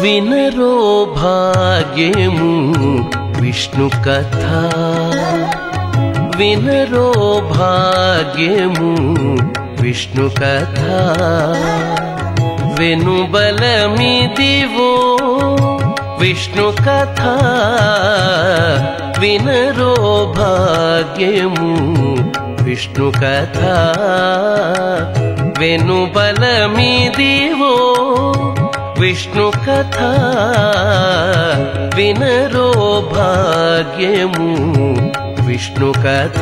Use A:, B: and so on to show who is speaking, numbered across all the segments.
A: వినరో భాగ్యము విష్ణు కథ, వినరో భాగ్యము విష్ణు కథ. వెనుబలమిదివో విష్ణు కథ, వినరో భాగ్యము విష్ణు కథ. వెనుబలమిదివో విష్ణు కథ, వినరో భాగ్యము విష్ణు కథ.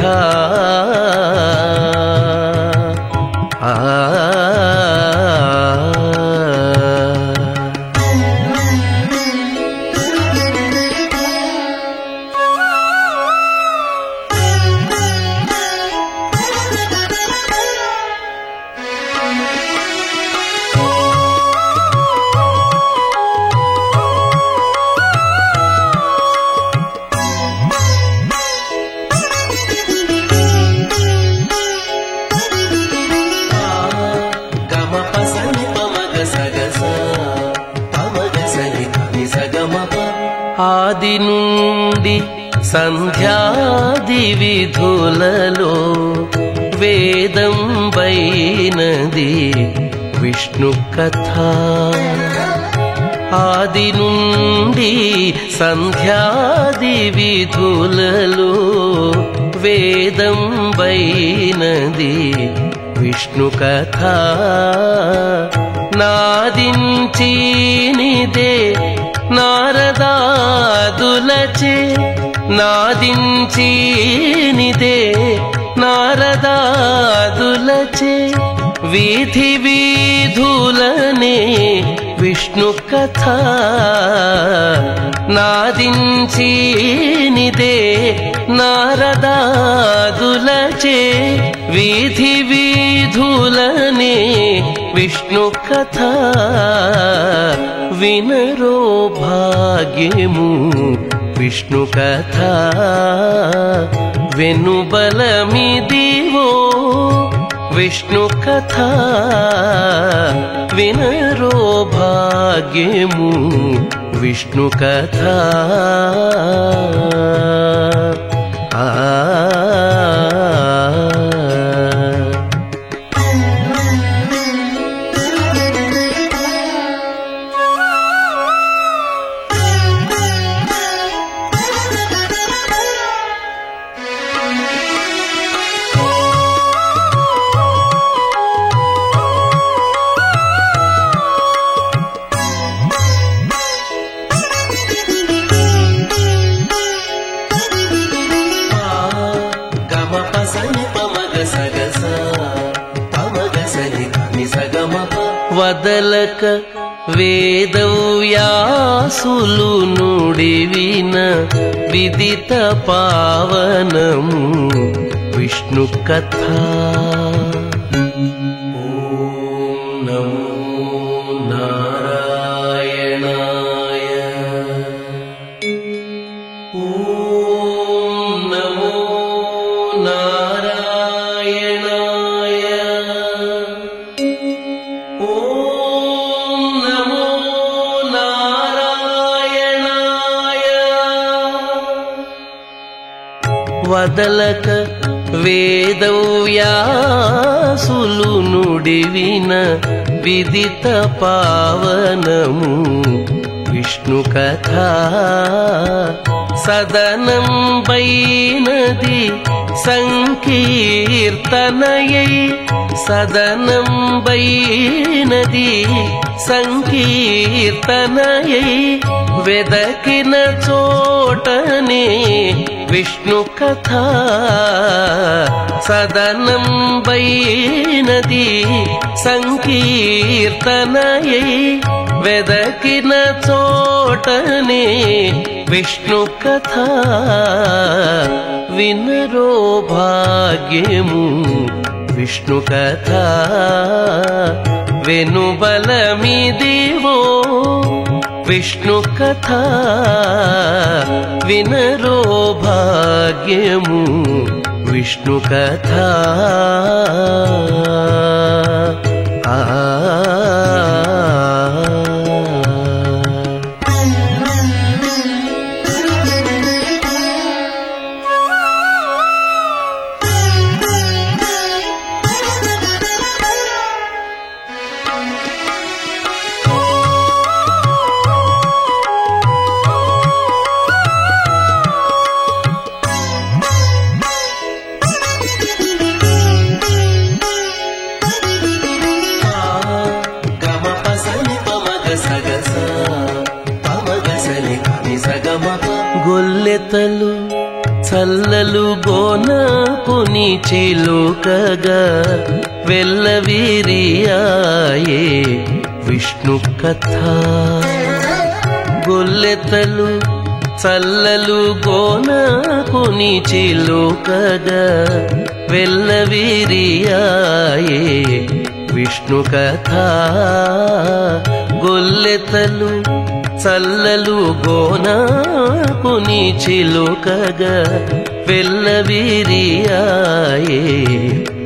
A: ఆది నుండి సంధ్యాది విధులలో వేదం వైనది విష్ణు కథ. ఆది నుండి సంధ్యాది విధులలో వేదం వైనది విష్ణు కథ. నాదించినిదే నారదాదులచే, నాదించినిదే నారదాదులచే వీధి వీధులనే విష్ణు కథ. నాదించినిదే నారదాదులచే వీధి వీధులనే విష్ణు కథ. వినరో భాగ్యము విష్ణు కథ, వెనుబలమిదివో విష్ణు కథ. వినరో భాగ్యము విష్ణు కథ. వదలక వేదవ్యాసులు నుడివిన విదిత పావనము విష్ణు కథ. ఓం నమో నారాయణాయ, ఓం నమో నారాయణాయ, ఓం నమో నారాయణాయ. వదలక వేదవ్యాసులు నుడివిన విదిత పావనము విష్ణు కథ. సదనం వైనది సంకీర్తనయై, సదనం వైనది సంకీర్తనయై వెదకిన చోటనే విష్ణు కథ. సదనం వైనది సంకీర్తనయై వెదకిన చోటనే విష్ణు కథ. వినరో భాగ్యము విష్ణు కథ వెనుబలమిదివో విష్ణు కథ వినరో భాగ్యము విష్ణు కథ గొల్లెతలు చల్లలు గోనకుని చిలుకగా వెల్లవిరియాయే విష్ణు కథ గొల్లెతలు చల్లలు గోనకుని చిలుకగా వెల్లవిరియాయే విష్ణు కథ గొల్లెతలు చల్లలు గోనకుని చిలుకగా వెల్లవిరియాయే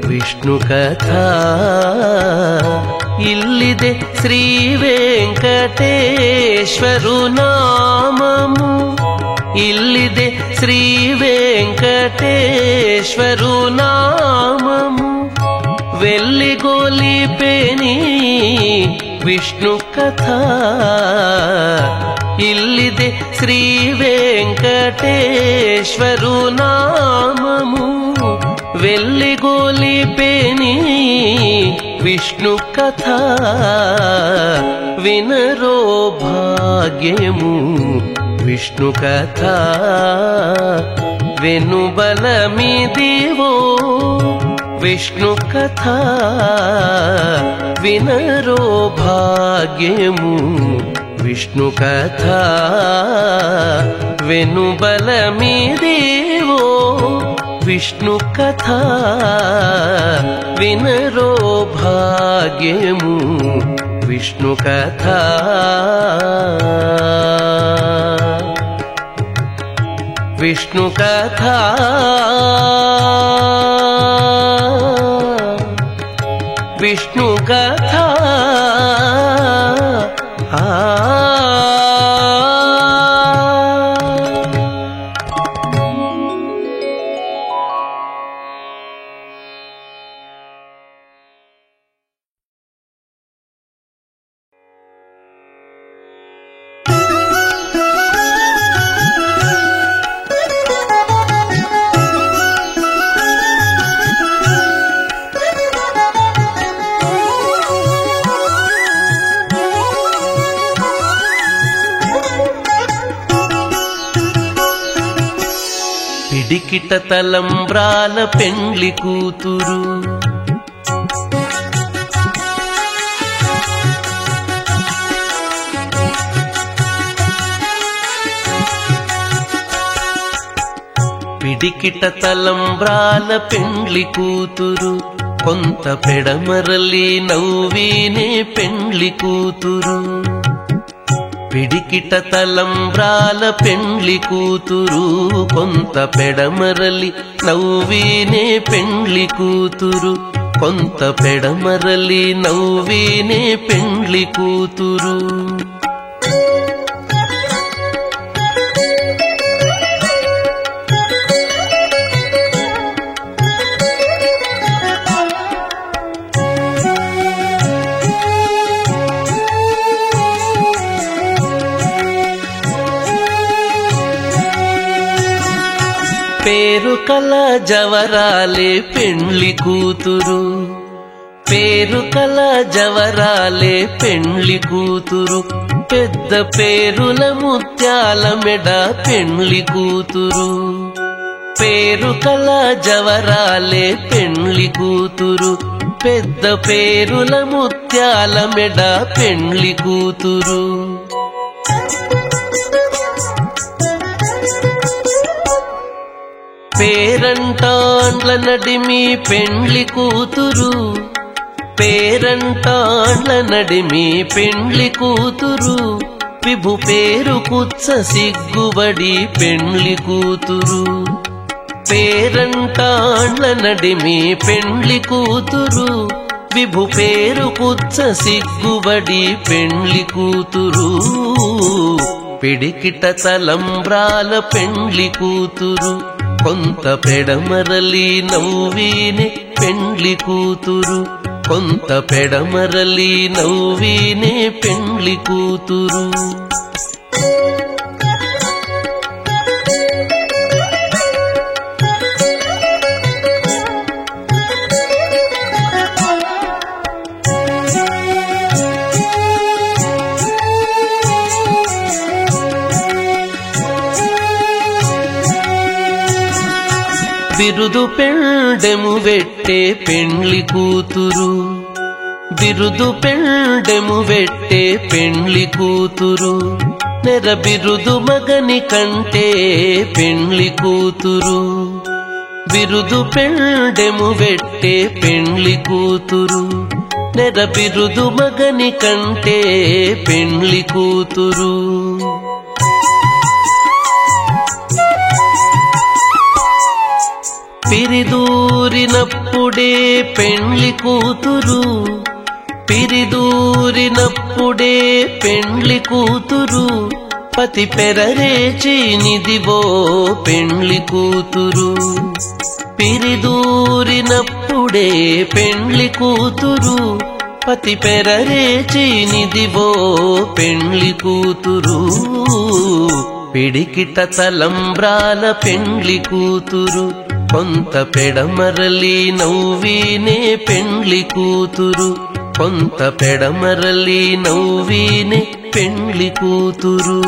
A: విష్ణు కథ ఇల్లిదే శ్రీ వెంకటేశ్వరు నామము ఇల్లిదే శ్రీ వెంకటేశ్వరు నామము వెల్లిగొలిపెని విష్ణు కథ ఇల్లిదే శ్రీ వెంకటేశ్వరు నామము వెల్లిగొలిపెని విష్ణు కథ వినరో భాగ్యము విష్ణు కథ వెనుబలమిదివో విష్ణు కథ వినరో భాగ్యము విష్ణు కథ వెనుబలమిదివో విష్ణు కథ వినరో భాగ్యము విష్ణు కథ విష్ణు కథ విష్ణు కథ పిడికిట తలంబ్రాల పెండ్లి కూతురు పిడికిట తలంబ్రాల పెండ్లి కూతురు కొంత పెడమరలి నవ్వినే పెండ్లి కూతురు పిడికిట తలంబ్రాల పెండ్లి కూతురు కొంత పెడమరలి నవ్వినే పెండ్లి కూతురు కొంత పెడమరలి నవ్వినే పెండ్లి కూతురు పేరు కల జవరాలే పెండ్లి కూతురు పేరు కల జవరాలే పెండ్లి కూతురు పెద్ద పేరుల ముత్యాల మెడ పెండ్లి కూతురు పేరు కల జవరాలే పెండ్లి కూతురు పెద్ద పేరుల ముత్యాల మెడ పెండ్లి కూతురు పేరంటాండ్ల నడిమి పెండ్లి కూతురు, పేరంటాండ్ల నడిమి పెండ్లి కూతురు, విభు పేరు కుచ్చ సిగ్గుబడి పెండ్లి కూతురు. పేరంటాండ్ల నడిమి పెండ్లి కూతురు, విభు పేరు కుచ్చ సిగ్గుబడి పెండ్లి కూతురు. పిడికిట తలంబ్రాల పెండ్లి కూతురు, కొంత పెడమరలి నవ్వినే పెండ్లి కూతురు, కొంత పెడమరలి నవ్వినే పెండ్లి కూతురు. బిరుదు పెండెము వెట్టే పెండ్లి కూతురు, బిరుదు పెండెము వెట్టే పెండ్లి కూతురు, నెర బిరుదు మగని కంటే పెండ్లి కూతురు. బిరుదు పెండెము వెట్టే పెండ్లి కూతురు, నెర బిరుదు మగని కంటే పెండ్లి కూతురు. పిరిదూరినప్పుడే పెండ్లి కూతురు, పిరిదూరినప్పుడే పెండ్లి కూతురు, పతి పెరరేచి నిదివో పెండ్లి కూతురు. పిరిదూరినప్పుడే పెండ్లి కూతురు, పతి పెరరేచి నిదివో పెండ్లి కూతురు. పిడికిట తలంబ్రాల పెండ్లి కూతురు, కొంత పెడమరలి నవ్వినే పెండ్లి కూతురు, కొంత పెడమరలి నవ్వినే పెండ్లి కూతురు.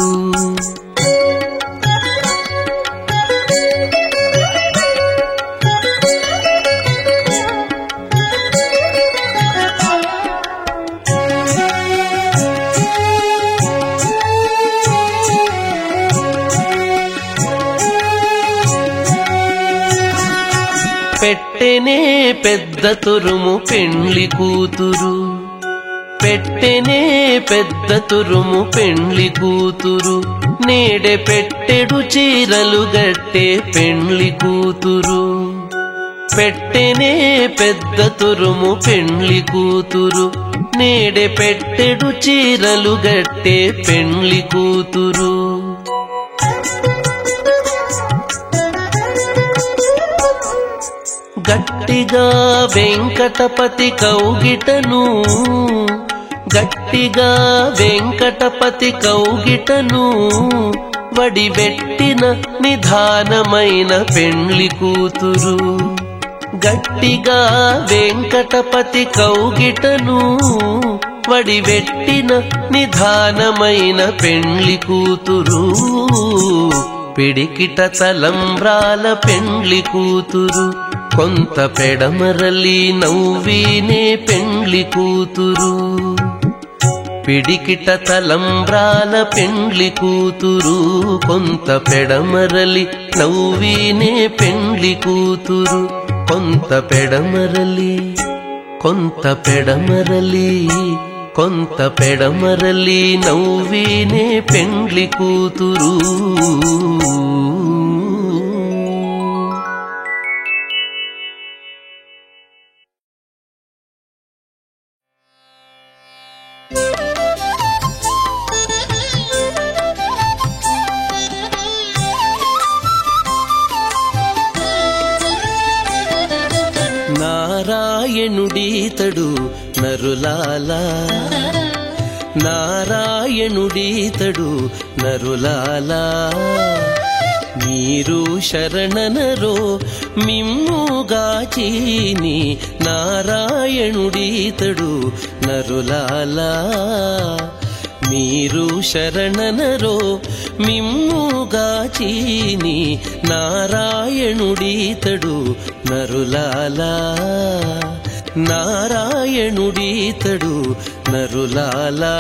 A: పెట్టెనే పెద్ద తురుము పెండ్లి కూతురు, పెట్టెనే పెద్ద తురుము పెండ్లి కూతురు, నేడే పెట్టెడు చీరలు గట్టే పెండ్లి కూతురు. పెట్టెనే పెద్ద తురుము పెండ్లి కూతురు, నేడే పెట్టెడు చీరలు గట్టే పెండ్లి కూతురు. గట్టిగా వెంకటపతి కౌగిటను, గట్టిగా వెంకటపతి కౌగిటను, వడిబెట్టిన నిధానమైన పెండ్లి కూతురు. గట్టిగా వెంకటపతి కౌగిటను, వడిబెట్టిన నిధానమైన పెండ్లి కూతురు. పిడికిట తలంబ్రాల పెండ్లి కూతురు, కొంత పెడమరలి నవ్వినే పెండ్లి కూతురు. పిడికిట తలంబ్రాల పెండ్లి కూతురు, కొంత పెడమరలి నవ్వినే పెండ్లి కూతురు, కొంత పెడమరలి, కొంత పెడమరలి, కొంత పెడమరలి నవ్వినే పెండ్లి కూతురు. నారాయణుడీతడు నరులాలా, నారాయణుడీతడు నరులాలా, మీరు శరణనరో మిమ్ముగాచీని నారాయణుడీతడు నరులాలా. మీరు శరణనరో మిమ్ముగాచీని నారాయణుడీతడు నరులాలా, నారాయణుడీతడు నరులాలా.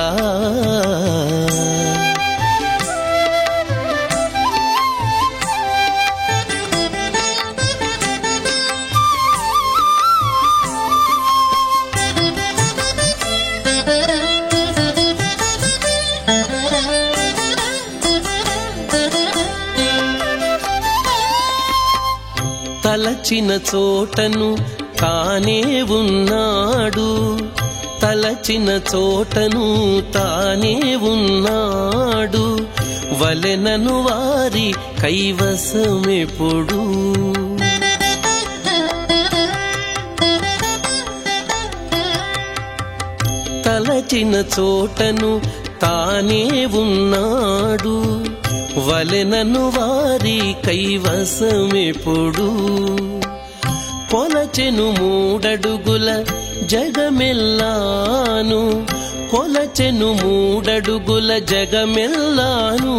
A: తలచిన చోటను తానే ఉన్నాడు, తలచిన చోటను తానే ఉన్నాడు, వలెనను వారి కైవసమెప్పుడు. తలచిన చోటను తానే ఉన్నాడు, వలెనను వారి కైవసమెప్పుడు. కొలచెను మూడడుగుల జగమెల్లాను, కొలచెను మూడడుగుల జగమెల్లాను,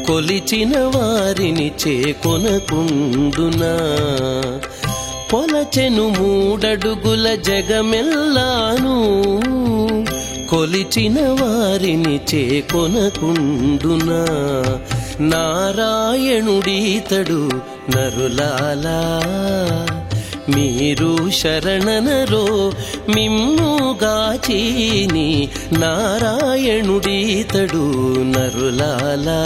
A: కొలిచిన వారిని చేకొనకుండునా. కొలచెను మూడడుగుల జగమెల్లాను, కొలిచిన వారిని చేకొనకుండునా. నారాయణుడీతడు నరులాలా, మీరు శరణనరో మిమ్ముగాచీని. నారాయణుడీతడు నరులాలా,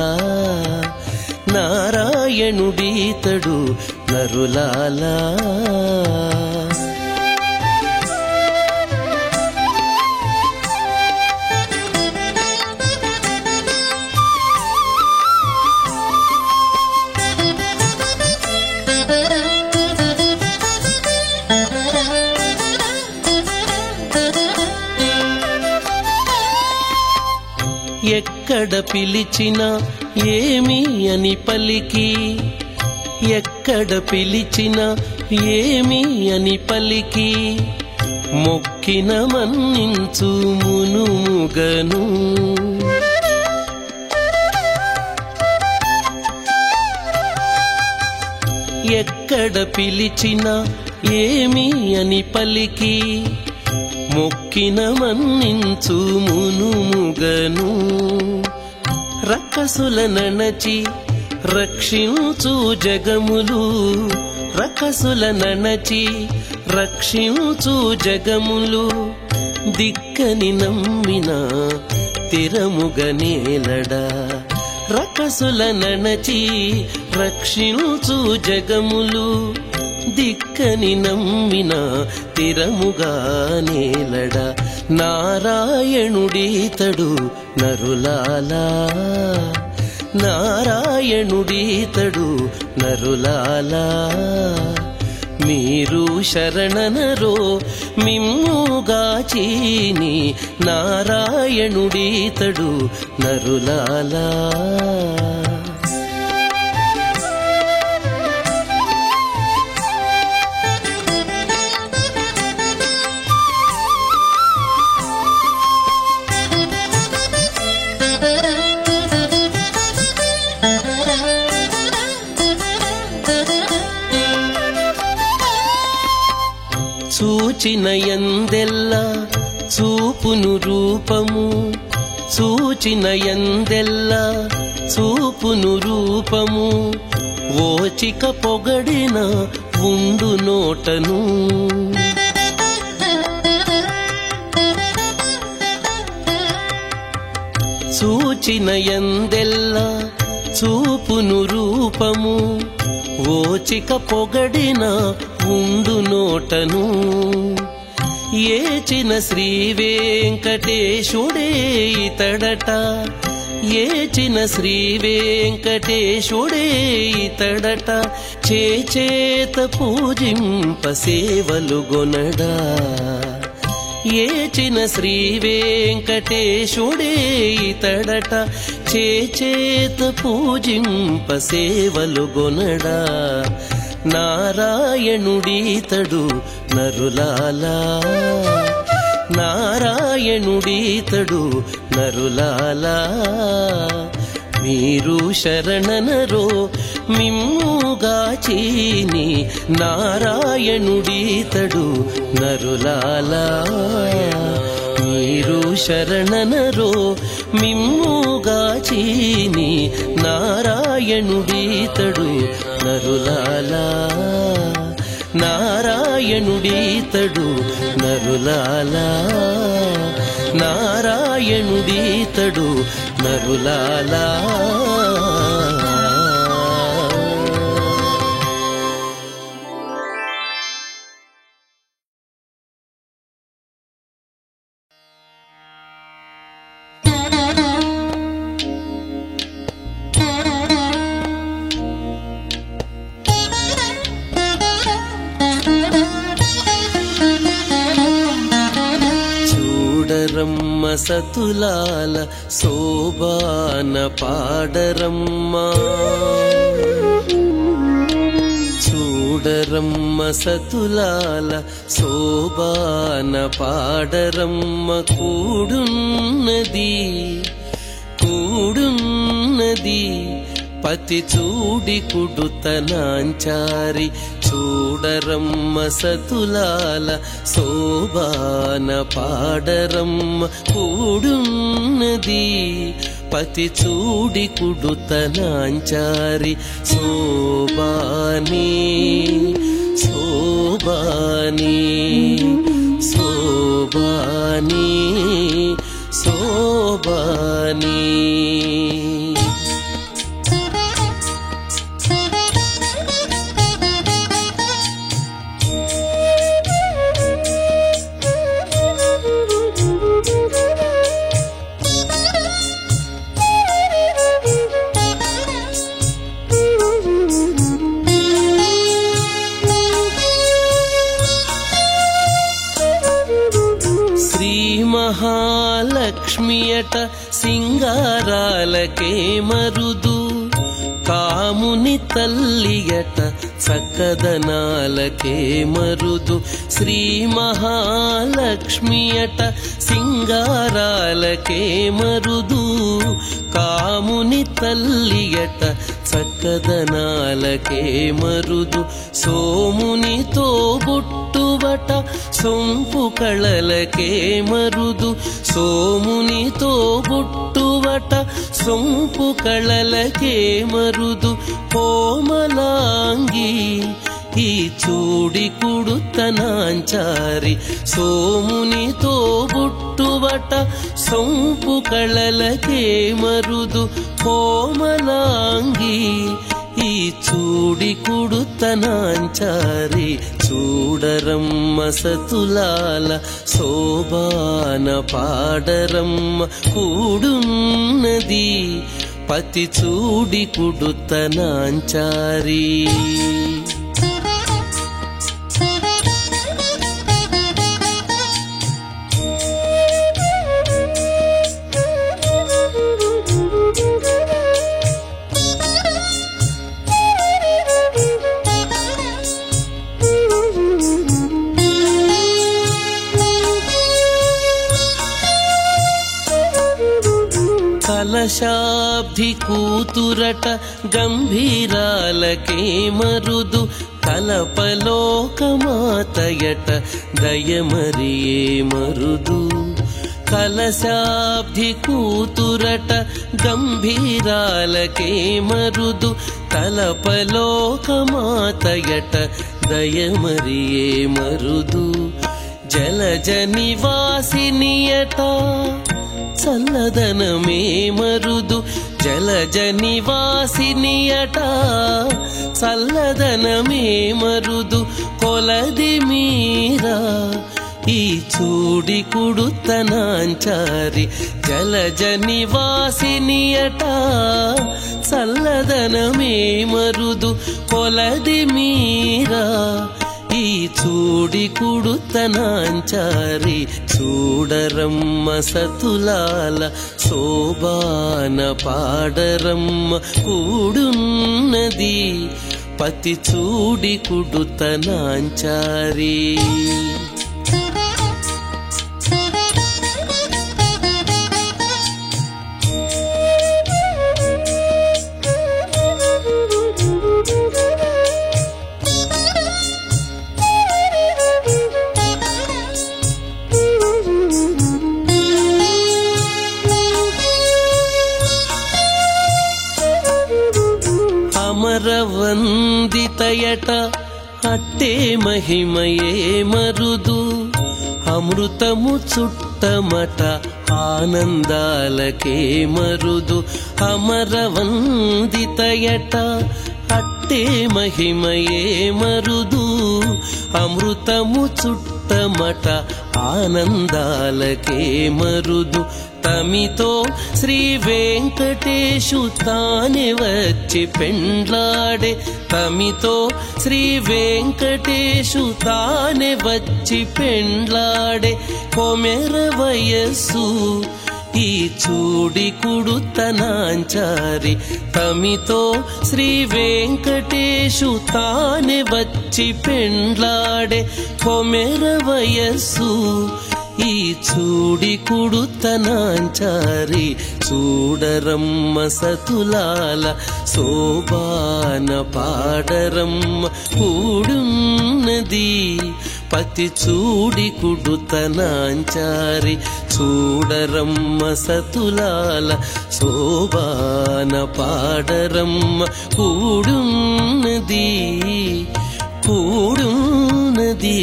A: నారాయణుడీతడు నరులాలా. ఎక్కడ పిలిచినా ఏమి అని పలికి, ఎక్కడ పిలిచినా ఏమి అని పలికి, మొక్కిన మన్నించు మునుముగను. ఎక్కడ పిలిచినా ఏమి అని పలికి, మొక్కిన మన్నించు మునుముగను. రక్కసుల నణచి రక్షించు జగములు, రక్కసుల నణచి రక్షించు జగములు, దిక్కని నమ్మిన తిరముగనేలడా. రక్కసుల నణచి రక్షించు జగములు, దిక్కని నమ్మిన తిరముగా నేలడా. నారాయణుడీతడు నరులాలా, నారాయణుడీతడు నరులాలా. మీరు శరణనరో మిమ్ముగాచీని. నారాయణుడీతడు నరులాలా. చూచిన యందెల్లా చూపును రూపము, చూచిన యందెల్లా చూపును రూపము, ఓచిక పొగడిన ఉండు నోటను. చూచిన యందెల్లా చూపును రూపము, ఓచిక పొగడిన ఉండు నోటను. ఏచిన శ్రీ వెంకటేశుడే ఇతడట, ఏచిన శ్రీ వెంకటేశుడే ఇతడట, చేచేత పూజింప సేవలు గొనడా. ఏచిన శ్రీ వెంకటేశుడే ఇతడట, చేచేత పూజింప సేవలు గొనడా. నారాయణుడీతడు నరులాలా, నారాయణుడీతడు నరులాలా. మీరు శరణనరో మిమ్ముగాచీని. నారాయణుడీతడు నరులాలా. మీరు శరణనరో మిమ్ముగాచీని. నారాయణుడీతడు నరులాలా, నారాయణుడీతడు నరులాలా, నారాయణుడీతడు నరులాలా. సతులాల శోభాన పాడరమ్మా చూడరమ్మ సతులాల శోభాన పాడరమ్మ కూడున్నది పతి చూడి కుడుతనాంచారి చూడరమ్మ సతులాల శోభాన పాడరమ్మ కూడున్నది పతి చూడి కుడుతనాంచారి శోభాని శోభాని శోభాని శోభాని మహాలక్ష్మియట సింగారాలకే మరుదు కాముని తల్లియట చక్కదనాలకే మరుదు శ్రీ మహాలక్ష్మియట సింగారాలకే మరుదు కాముని తల్లియట చక్కదనాలకే మరుదు సోమునితో బుట్టువట సొంపు కళలకే మరుదు సోమునితో బుట్టువట సొంపు కళలకే మరుదు కోమలాంగి ఈ చూడి కుడుతనాంచారి సోమునితో బుట్టువట సొంపు కళలకే మరుదు కోమలాంగి ఈ చూడి కుడుతనాంచారి చూడరమ్మ సతులాల శోభాన పాడరమ్మ కూడున్నది పతి చూడి కుడుతనాంచారి కలశాబ్ది కూతురట గంభీరాలకే మరుదు కలపలోకమాతయట దయమరియే మరుదు కలశాబ్ది కూతురట గంభీరాలకే మరుదు కలపలోకమాతయట దయమరియే మరుదు జలజ నివాసినియట చల్లదనమే మరుదు జలజ నివాసినియట చల్లదనమే మరుదు కొలది మీరా ఈ చూడి కుడుతనాంచారి జలజ నివాసినియట చల్లదనమే మరుదు కొలది మీరా ఈ చూడి కుడుతనాంచారి చూడరమ్మ సతులాల శోభాన పాడరమ్మ కూడున్నది పతి చూడి కుడుతనాంచారి అమరవందితయట అట్టే మహిమయే మరుదు అమృతము చుట్టమట ఆనందాలకే మరుదు అమరవందితయట అట్టే మహిమయే మరుదు అమృతము చుట్టమట ఆనందాలకే మరుదు తమితో శ్రీ వెంకటేశు తానే వచ్చి పెండ్లాడే తమితో శ్రీ వెంకటేశు తానే వచ్చి పెండ్లాడే కొమెర వయస్సు ఈ చూడి కుడుతనాంచారి తమితో శ్రీ వెంకటేశు తానే వచ్చి పెండ్లాడే కొమెర వయస్సు ఈ చూడి కుడుతనాంచారి చూడరమ్మ సతులాల శోభాన పాడరమ్మ కూడున్నది పతి చూడి కుడుతనాంచారి చూడరమ్మ సతులాల శోభాన పాడరమ్మ కూడున్నది కూడున్నది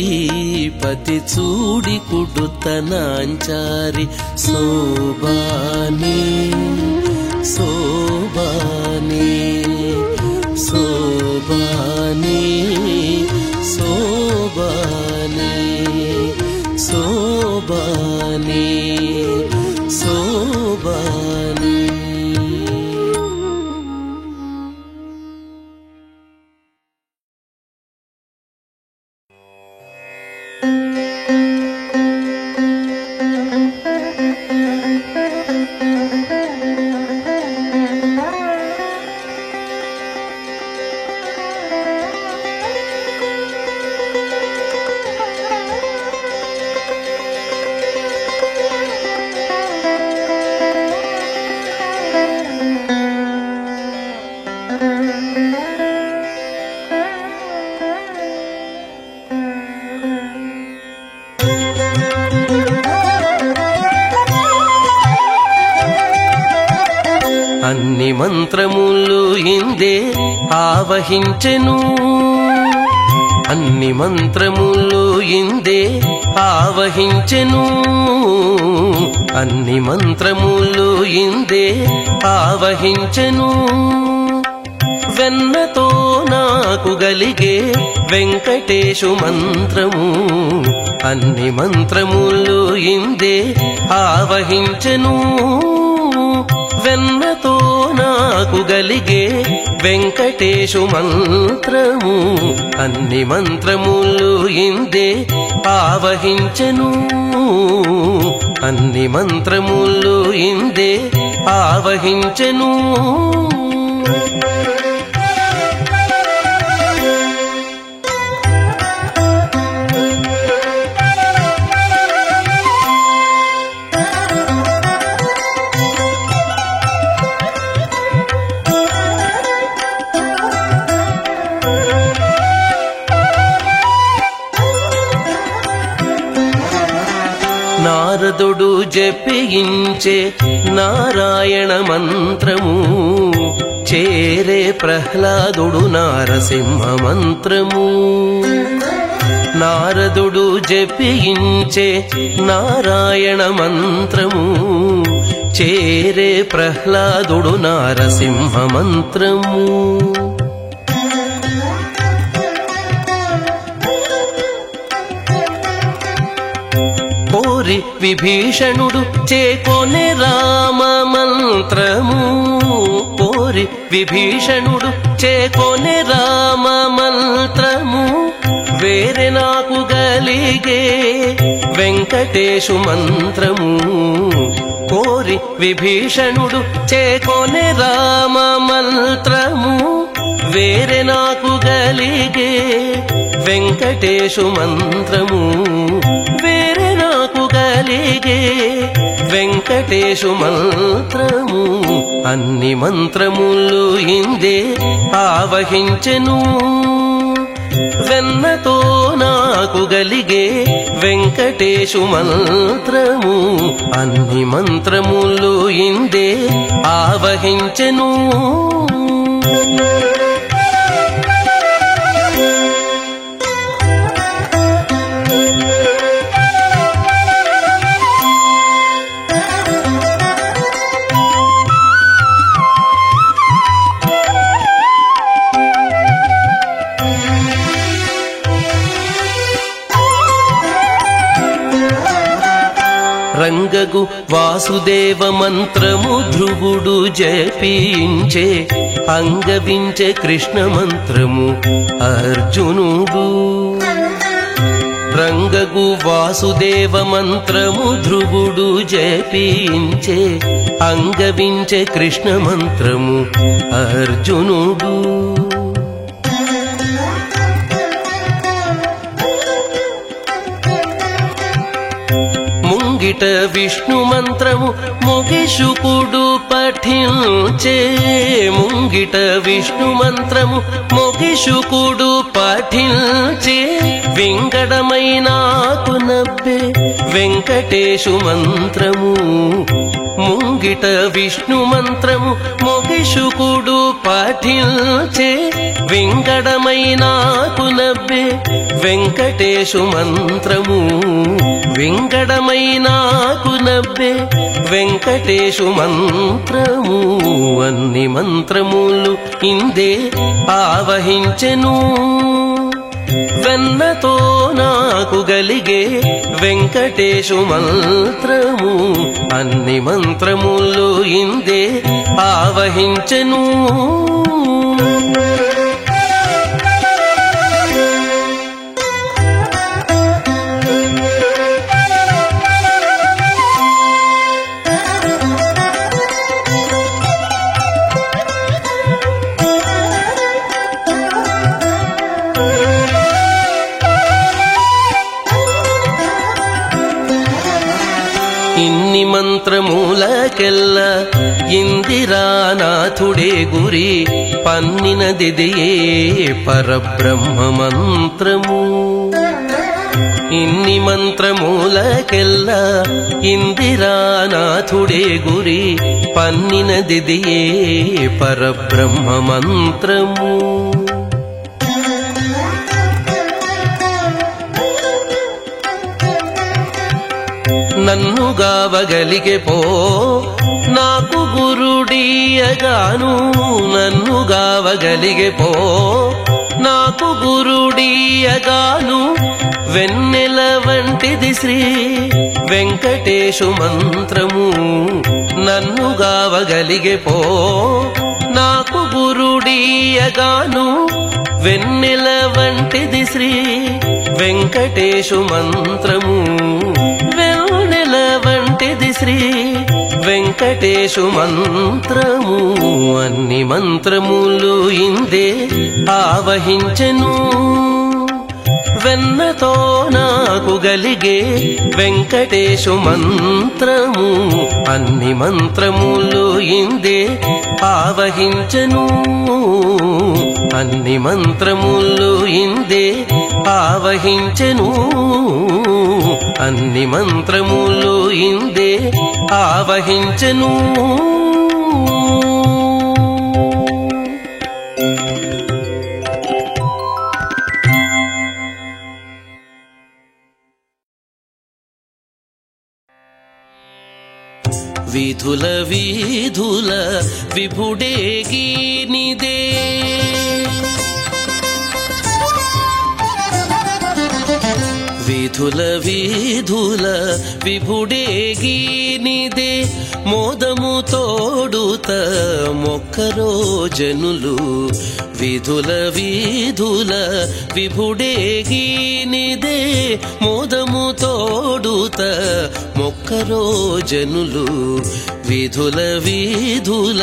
A: పతి చూడి కుడుతనాంచారి శోభానే శోభానే శోభానే శోభానే శోభానే శోభానే. అన్ని మంత్రములు ఇందే ఆవహించెను అన్ని మంత్రములు ఇందే ఆవహించెను అన్ని మంత్రములు ఇందే ఆవహించెను వెన్నతో నాకు గలిగే వెంకటేశు మంత్రము అన్ని మంత్రములు ఇందే ఆవహించెను వెన్నతో నాకు గలిగే వెంకటేశు మంత్రము అన్ని మంత్రములు ఇందే ఆవహించెను అన్ని మంత్రములు ఇందే ఆవహించెను నారదుడు జపించే నారాయణ మంత్రము చేరే ప్రహ్లాదుడు నారసింహ మంత్రము నారదుడు జపించే నారాయణ మంత్రము చేరే ప్రహ్లాదుడు నారసింహ మంత్రము కోరి విభీషణుడు చేకొనే రామ మంత్రము కోరి విభీషణుడు చేకొనే రామ మంత్రము వేరే నాకు గలిగే వెంకటేశు మంత్రము కోరి విభీషణుడు చేకొనే రామ మంత్రము వేరే నాకు గలిగే వెంకటేశు మంత్రము వేరే నాకు గలిగే వెంకటేశు మంత్రము అన్ని మంత్రములు ఇందే ఆవహించెను వెన్నతో నాకు గలిగే వెంకటేశు మంత్రము అన్ని మంత్రములు ఇందే ఆవహించెను రంగగు వాసుదేవ మంత్రము ధ్రువుడు జపించే అంగవించే కృష్ణ మంత్రము అర్జునుడు రంగగు వాసుదేవ మంత్రము ధ్రువుడు జపించే అంగవించే కృష్ణ మంత్రము అర్జునుడు ముంగిట విష్ణు మంత్రము మొగిషుకుడు పఠించే ముంగిట విష్ణు మంత్రము మొగిషుకుడు పఠించే వెంకటమైనాకు నవ్వే వెంకటేశు మంత్రము ముంగిట విష్ణు మంత్రము మొగిషుకుడు పఠించే వెంకటమైనాకు నవ్వే వెంకటేశు మంత్రము వెంకటమైనాకు నవ్వే వెంకటేశు మంత్రము అన్ని మంత్రములు ఇందే ఆవహించెను వెన్నతో నాకు గలిగే వెంకటేశు మంత్రము అన్ని మంత్రములు ఇందే ఆవహించెను ఇన్ని మంత్రములకెల్ల ఇందిరానాథుడే గురి పన్నినదిదియే పరబ్రహ్మ మంత్రము ఇన్ని మంత్రములకెల్ల ఇందిరానాథుడే గురి పన్నినదిదియే పరబ్రహ్మ మంత్రము నన్ను గావగలిగే పో నాకు గురుడీయగాను నన్ను గావగలిగే పో నాకు గురుడీయగాను వెన్నెల వంటిది శ్రీ వెంకటేశు మంత్రము నన్ను గావగలిగే పో నాకు గురుడీయగాను వెన్నెల వంటిది శ్రీ వెంకటేశు మంత్రము వెన్నెల వంటిది శ్రీ వెంకటేశు మంత్రము అన్ని మంత్రములు ఇందే ఆవహించెను వెన్నతో నాకు గలిగే వెంకటేశు మంత్రము అన్ని మంత్రములు ఇందే ఆవహించెను అన్ని మంత్రములు ఇందే ఆవహించెను అన్ని మంత్రములు ఇందే ఆవహించెను విధుల విధుల విభుడే గీనిదే విధుల విధుల విభుడే గీనిదే మోదము తోడుత మొక్కరో జనులు విధుల విధుల విభుడే గీనిదే మోదము తోడుత మొక్కరో జనులు విధుల విధుల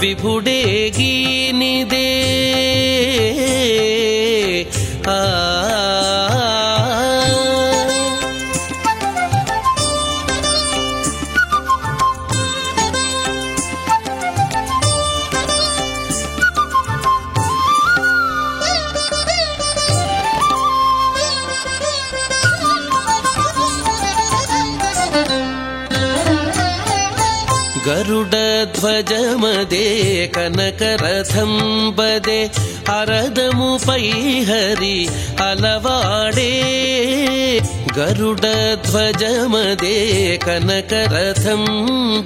A: విభుడే గీనిదే ఆ గరుడధ్వజమదే కనకరథం బదే అరదముపై హరి అలవాడే గరుడధ్వజమదే కనకరథం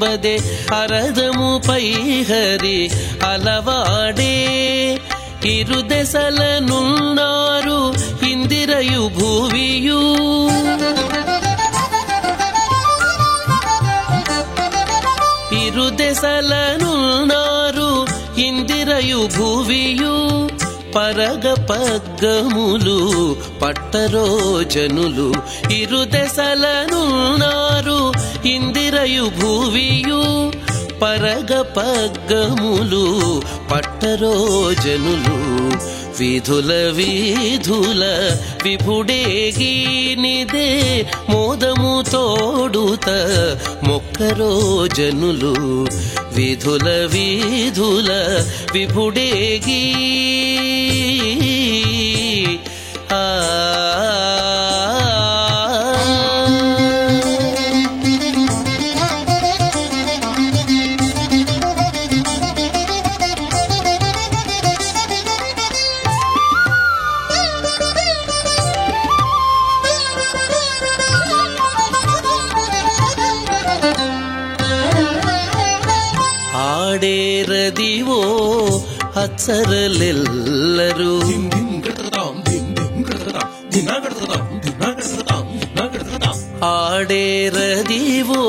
A: బదే అరదముపై హరి అలవాడే ఇరుదెసలనున్నారు ఇందిరయు భూవియు దెసలనున్నారు ఇందిరయు భువియు పరగ పగ్గములు పట్టరో జనులు. ఇరు దెసలనున్నారు ఇందిరయు భువియు పరగ పగ్గములు పట్టరో జనులు. విధుల విధుల విభుడేగినిదే మోదము తోడుత మొక్కరో జనులు. విధుల విధుల విభుడేగి ಆಡೇರದಿವೋ ಅಚ್ಚರಲೆಲ್ಲರೂ ಆಡೇರದಿವೋ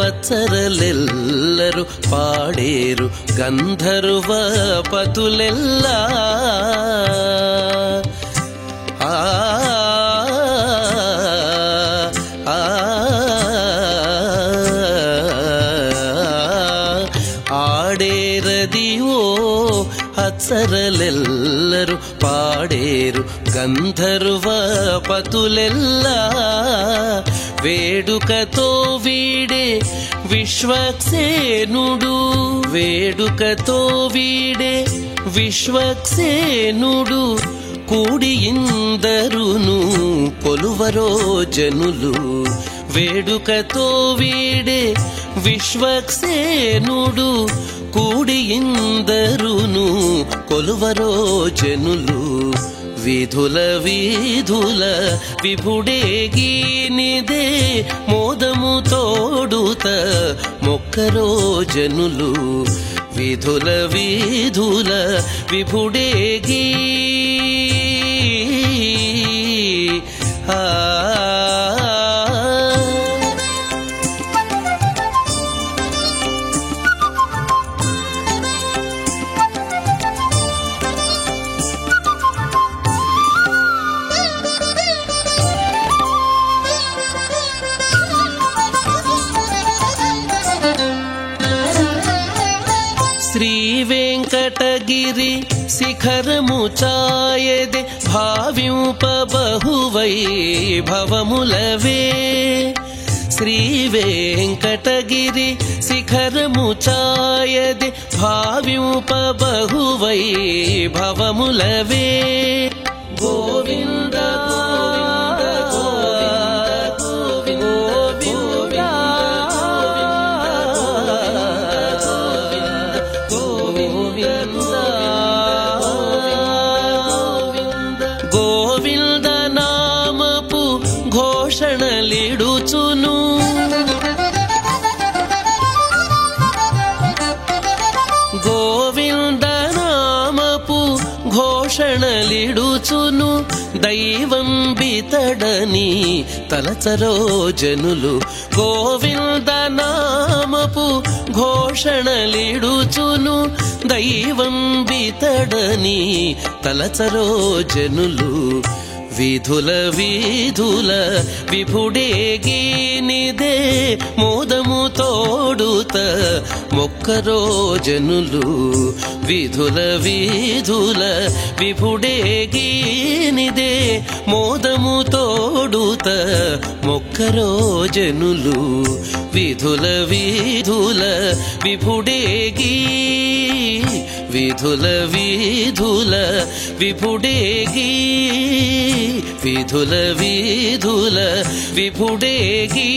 A: ಅಚ್ಚರಲೆಲ್ಲರೂ ಪಾಡೇರು ಗಂಧರ್ವ ಪತುಲೆಲ್ಲ ఆడేరదివో అచ్చరలెల్లరు పాడేరు గంధర్వ పతులెల్ల వేడుకతో వీడే విశ్వక్సేనుడు. వేడుకతో వీడే విశ్వక్సేనుడు కూడి ఇందరును కొలువరో జనులు. వేడుకతో వీడే విశ్వక్సేనుడు కూడి ఇందరును కొలువరో జనులు. విధుల విధుల విభుడేగినిదే మోదము తోడుత మొక్కరో జనులు. విధుల విధుల విభుడేగి శ్రీ వెంకటగిరి శిఖరము ఛాయదే భావింప బహువైభవములవే. శ్రీ వెంకటగిరి శిఖరము ఛాయదే భావింప బహువైభవములవే. గోవింద గోవింద నామపు ఘోషణలిడుచును. గోవింద నామపు ఘోషణలిడుచును దైవం బితడని తలచరో జనులు. గోవింద నామపు ఘోషణలిడుచును దైవం బితడని తలచరో జనులు. విధుల విధుల విభుడేగినిదే మోదము తోడుత మొక్కరో జనులు. విధుల విధుల విభుడేగినిదే మోదము తోడుత మొక్కరో జనులు. విధుల విధుల విభుడేగి విధుల విధుల విభుడేగి విధుల విధుల విభుడేగి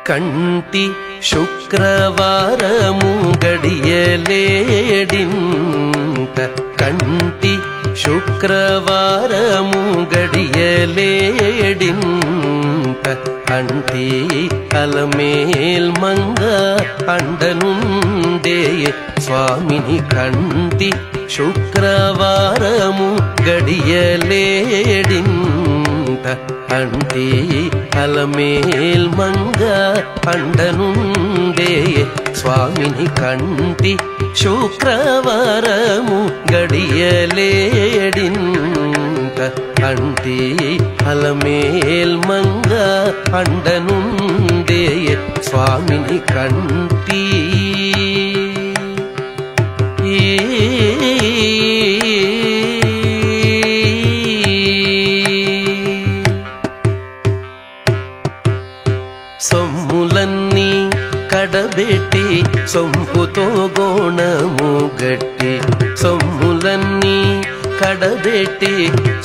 A: కంటి శుక్రవారము గడియలేడింత కంటి శుక్రవారము గడియలేడింత అంటి అలమేల్ మంగ అండనుండే స్వామిని కంటి శుక్రవారము గడియలేడింత అంటి అలమేల్ మంగ అండనుండే స్వామిని కంటి శుక్రవారము గడియలేడింత అంటి అలమేల్ మంగ అండనుండే స్వామిని కంటి సొమ్ములన్నీ కడబెట్టి సొంపుతో గోణము గట్టి సొమ్ములన్నీ కడబెట్టి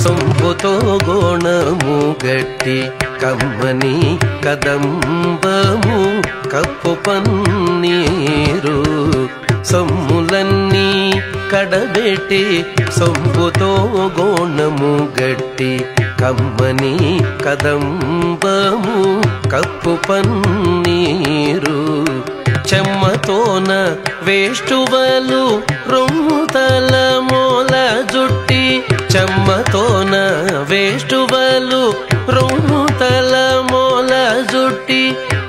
A: సొంపుతో గోణము గట్టి కమ్మని కదంబము కప్పు పన్నీరు సొమ్ములన్నీ కడబెట్టి సొంపుతో గోణము గట్టి కమ్మని కదంబము కప్పు పన్నీరు చెమ్మతోన వేష్టువలు రొమ్ముతల మూల జుట్టి చెమ్మతోన వేష్టువలు రొమ్ముతల మూల జుట్టి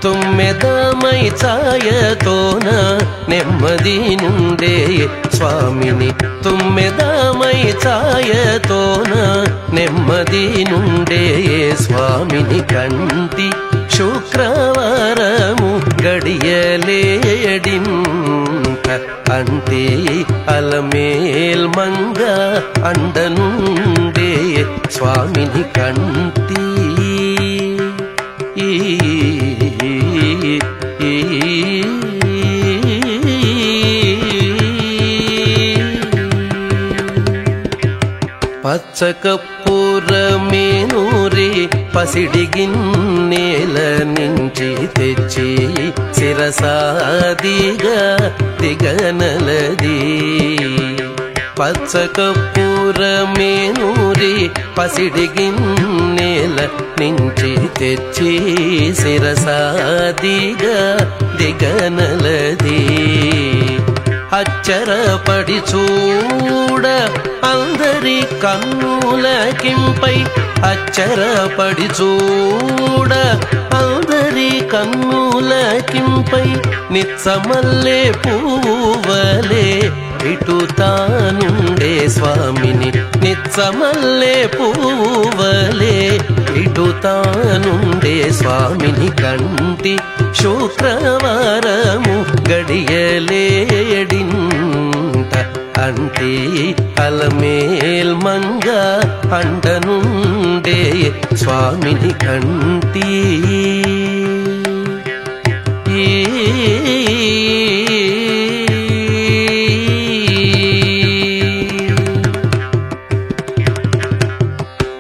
A: తుమ్మెదమై ఛాయతోన నెమ్మది నుండే స్వామిని తుమ్మెదమై ఛాయతోన నెమ్మది నుండే స్వామిని కంటి శుక్రవారము గడియలేడింత అంటే అలమేల్ మంగ అండనుండే స్వామిని కంటి పచ్చకప్పురమేనూరి పసిడి గిన్నెల నుంచి తెచ్చి శిరసాదిగా దిగనలది పచ్చకప్పురమేనూరి పసిడి గిన్నెల నుంచి తెచ్చి శిరసాదిగా దిగనలది అచ్చరపడి చూడ అందరి కన్నులకింపై అచ్చరపడి చూడ అందరి కన్నులకింపై నిత్సమల్లే పూవలే ఇటు తానుండే స్వామిని నిత్సమల్లే పూవలే ఇటు తానుండే స్వామిని కంటి శుక్రవారము గడియలేడింత అంటే అలమేల్ మంగ అండనుండే స్వామిని కంటి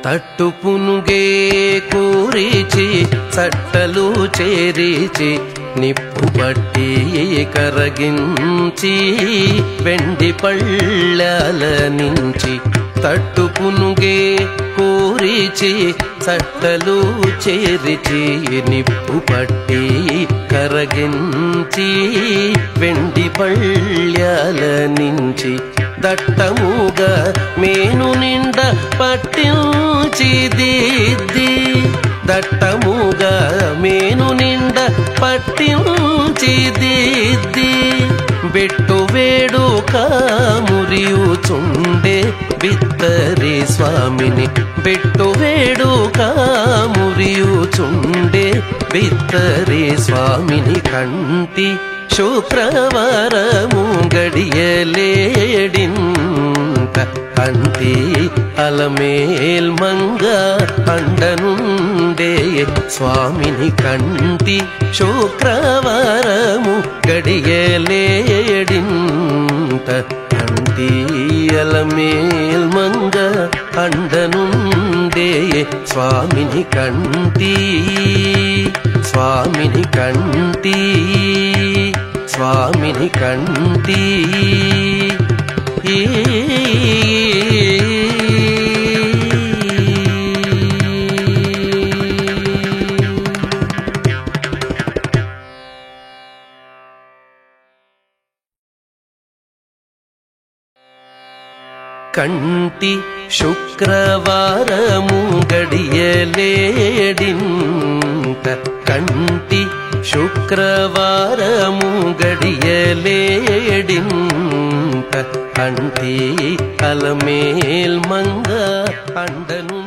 A: తట్టు పునుగే కూరిచి చట్టలు చేరిచి నిప్పు పట్టి కరగించి వెండి పళ్ళాల నుంచి తట్టు పునుగే కూరిచి చట్టలు చేరిచి నిప్పు పట్టి కరగించి వెండి పళ్ళాల నుంచి దట్టముగా మేను నిండ పట్టించి దిద్ది దట్టముగా మేను నిండ పట్టించి దిద్ది బెట్టు వేడు కామురియుచుండే బిత్తరి స్వామిని బెట్టు వేడు కామురియుచుండే బిత్తరి స్వామిని కంటి శుక్రవారము గడియలేడింత అంటే అలమేల్ మంగ అండనుండే స్వామిని కంటి శుక్రవారము గడియలేడింత అంటే అలమేల్ మంగ అండనుండే స్వామిని కంటి స్వామిని కంటి స్వామిని కంటి కంటి శుక్రవారము గడియలేడింత కంటి శుక్రవారము గడియలేడింత అంటి అలమేల్ మంగ అండను